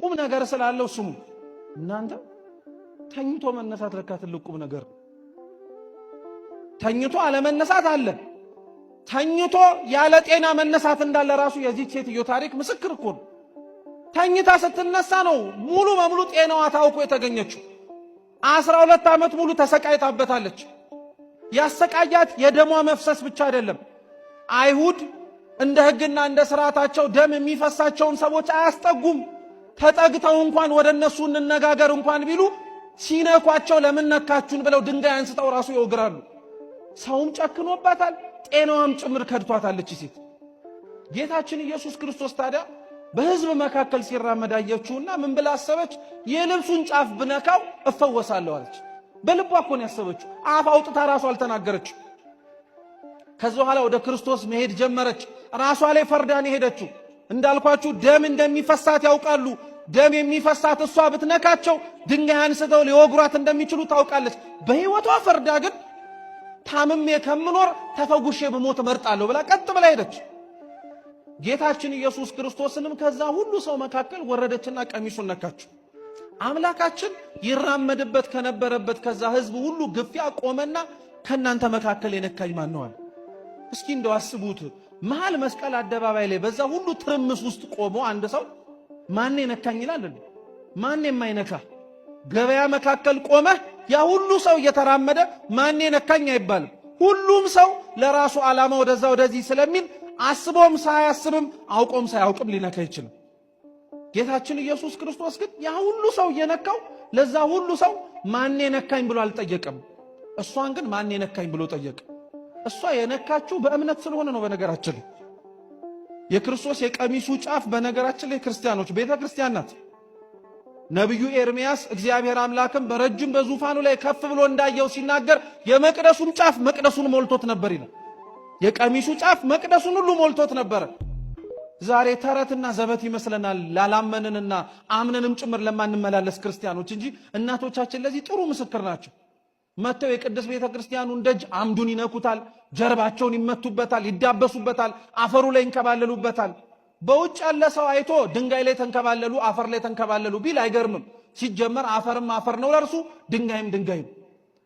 ቁም ነገር ስላለው ስሙ። እናንተ ተኝቶ መነሳት ለካ ትልቅ ቁም ነገር። ተኝቶ አለመነሳት አለ። ተኝቶ ያለ ጤና መነሳት እንዳለ ራሱ የዚህ ሴትዮ ታሪክ ምስክር እኮ ነው። ተኝታ ስትነሳ ነው ሙሉ በሙሉ ጤናዋ ታውቆ የተገኘችው። 12 ዓመት ሙሉ ተሰቃይታበታለች። ያሰቃያት የደሟ መፍሰስ ብቻ አይደለም። አይሁድ እንደ ሕግና እንደ ሥርዓታቸው ደም የሚፈሳቸውን ሰዎች አያስጠጉም። ተጠግተው እንኳን ወደ እነሱ እንነጋገር እንኳን ቢሉ ሲነኳቸው ለምን ነካችሁን ብለው ድንጋይ አንስተው ራሱ ይወግራሉ። ሰውም ጨክኖባታል፣ ጤናዋም ጭምር ከድቷታለች ሴት። ጌታችን ኢየሱስ ክርስቶስ ታዲያ በሕዝብ መካከል ሲራመድ አየችውና ምን ብላ አሰበች? የልብሱን ጫፍ ብነካው እፈወሳለሁ አለች። በልቧ እኮ ነው ያሰበችው። አፍ አውጥታ ራሱ አልተናገረችው። ከዛ በኋላ ወደ ክርስቶስ መሄድ ጀመረች። ራሷ ላይ ፈርዳን ሄደችው። እንዳልኳችሁ ደም እንደሚፈሳት ያውቃሉ። ደም የሚፈሳት እሷ ብትነካቸው ድንጋይ አንስተው ሊወግሯት እንደሚችሉ ታውቃለች። በህይወቷ ፈርዳ ግን ታምሜ ከምኖር ተፈጉሼ በሞት መርጣለሁ ብላ ቀጥ ብላ ሄደች። ጌታችን ኢየሱስ ክርስቶስንም ከዛ ሁሉ ሰው መካከል ወረደችና ቀሚሱን ነካችው። አምላካችን ይራመድበት ከነበረበት ከዛ ህዝብ ሁሉ ግፊያ ቆመና ከናንተ መካከል የነካኝ ማን ነው አለ። እስኪ እንደው አስቡት፣ መሃል መስቀል አደባባይ ላይ በዛ ሁሉ ትርምስ ውስጥ ቆሞ አንድ ሰው ማን የነካኝ ይላል? ማን የማይነካ? ገበያ መካከል ቆመ ያ ሁሉ ሰው እየተራመደ ማን የነካኝ አይባልም። ሁሉም ሰው ለራሱ ዓላማ ወደዛ ወደዚህ ስለሚል አስቦም ሳያስብም አውቆም ሳያውቅም ሊነካ ይችላል። ጌታችን ኢየሱስ ክርስቶስ ግን ያ ሁሉ ሰው እየነካው ለዛ ሁሉ ሰው ማን የነካኝ ብሎ አልጠየቀም። እሷን ግን ማን የነካኝ ብሎ ጠየቀ። እሷ የነካችው በእምነት ስለሆነ ነው። በነገራችን ላይ የክርስቶስ የቀሚሱ ጫፍ በነገራችን ላይ ክርስቲያኖች ቤተ ክርስቲያን ናት። ነብዩ ኤርምያስ እግዚአብሔር አምላክም በረጅም በዙፋኑ ላይ ከፍ ብሎ እንዳየው ሲናገር የመቅደሱን ጫፍ መቅደሱን ሞልቶት ነበር ይላል። የቀሚሱ ጫፍ መቅደሱን ሁሉ ሞልቶት ነበር። ዛሬ ተረትና ዘበት ይመስለናል ላላመንንና አምነንም ጭምር ለማንመላለስ ክርስቲያኖች እንጂ እናቶቻችን ለዚህ ጥሩ ምስክር ናቸው። መተው የቅድስት ቤተ ክርስቲያኑን ደጅ አምዱን ይነኩታል፣ ጀርባቸውን ይመቱበታል፣ ይዳበሱበታል፣ አፈሩ ላይ ይንከባለሉበታል። በውጭ ያለ ሰው አይቶ ድንጋይ ላይ ተንከባለሉ፣ አፈር ላይ ተንከባለሉ ቢል አይገርምም። ሲጀመር አፈርም አፈር ነው ለርሱ፣ ድንጋይም ድንጋይ ነው።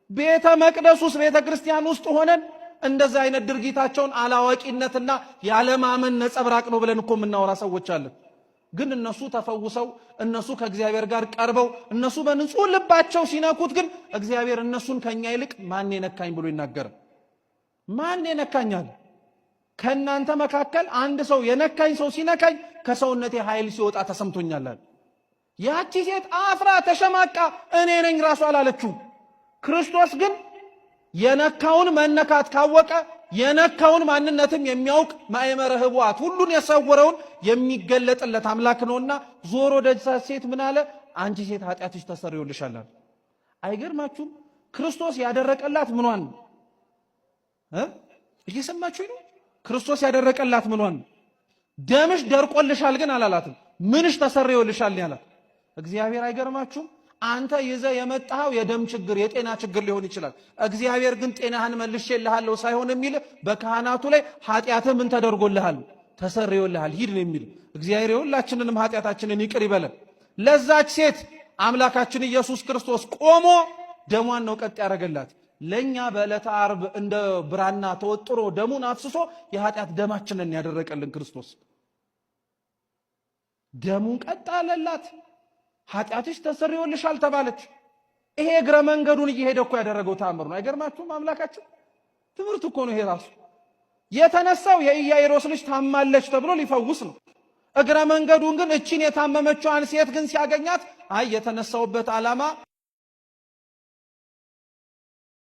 ቤተ መቅደሱስ ቤተ ክርስቲያን ውስጥ ሆነን እንደዛ አይነት ድርጊታቸውን አላዋቂነትና ያለማመን ነጸብራቅ ነው ብለን እኮ የምናወራ ሰዎች አለን። ግን እነሱ ተፈውሰው እነሱ ከእግዚአብሔር ጋር ቀርበው እነሱ በንጹህ ልባቸው ሲነኩት ግን እግዚአብሔር እነሱን ከኛ ይልቅ ማን የነካኝ ብሎ ይናገራል። ማን የነካኛል? ከናንተ መካከል አንድ ሰው የነካኝ ሰው ሲነካኝ ከሰውነቴ ኃይል ሲወጣ ተሰምቶኛል። ያቺ ሴት አፍራ ተሸማቃ እኔ ነኝ ራሱ አላለችው። ክርስቶስ ግን የነካውን መነካት ካወቀ የነካውን ማንነትም የሚያውቅ ማእመረ ህቡዓት ሁሉን የሰወረውን የሚገለጥለት አምላክ ነውና ዞሮ ወደዛ ሴት ምን አለ? አንቺ ሴት ኃጢአትሽ ተሰርዮልሻል። አይገርማችሁም? ክርስቶስ ያደረቀላት ምኗን ነው? እየሰማችሁ ነው? ክርስቶስ ያደረቀላት ምኗን ነው? ደምሽ ደርቆልሻል ግን አላላትም። ምንሽ ተሰርዮልሻል ያላት እግዚአብሔር። አይገርማችሁም? አንተ ይዘ የመጣው የደም ችግር የጤና ችግር ሊሆን ይችላል። እግዚአብሔር ግን ጤናህን መልሼልሃለሁ ሳይሆን የሚል በካህናቱ ላይ ኃጢአትህ ምን ተደርጎልሃል? ተሰርዮልሃል ሂድ ነው የሚል። እግዚአብሔር ሁላችንንም ኃጢአታችንን ይቅር ይበለን። ለዛች ሴት አምላካችን ኢየሱስ ክርስቶስ ቆሞ ደሟን ነው ቀጥ ያደረገላት። ለኛ በዕለተ ዓርብ እንደ ብራና ተወጥሮ ደሙን አፍስሶ የኃጢአት ደማችንን ያደረቀልን ክርስቶስ ደሙን ቀጥ አለላት። ኃጢአትሽ ተሰርዮልሻል ተባለች። ይሄ እግረ መንገዱን እየሄደ እኮ ያደረገው ተአምር ነው። አይገርማችሁም? አምላካችን ትምህርት እኮ ነው ይሄ ራሱ። የተነሳው የኢያኢሮስ ልጅ ታማለች ተብሎ ሊፈውስ ነው። እግረ መንገዱን ግን እቺን የታመመችዋን ሴት ግን ሲያገኛት አይ የተነሳውበት ዓላማ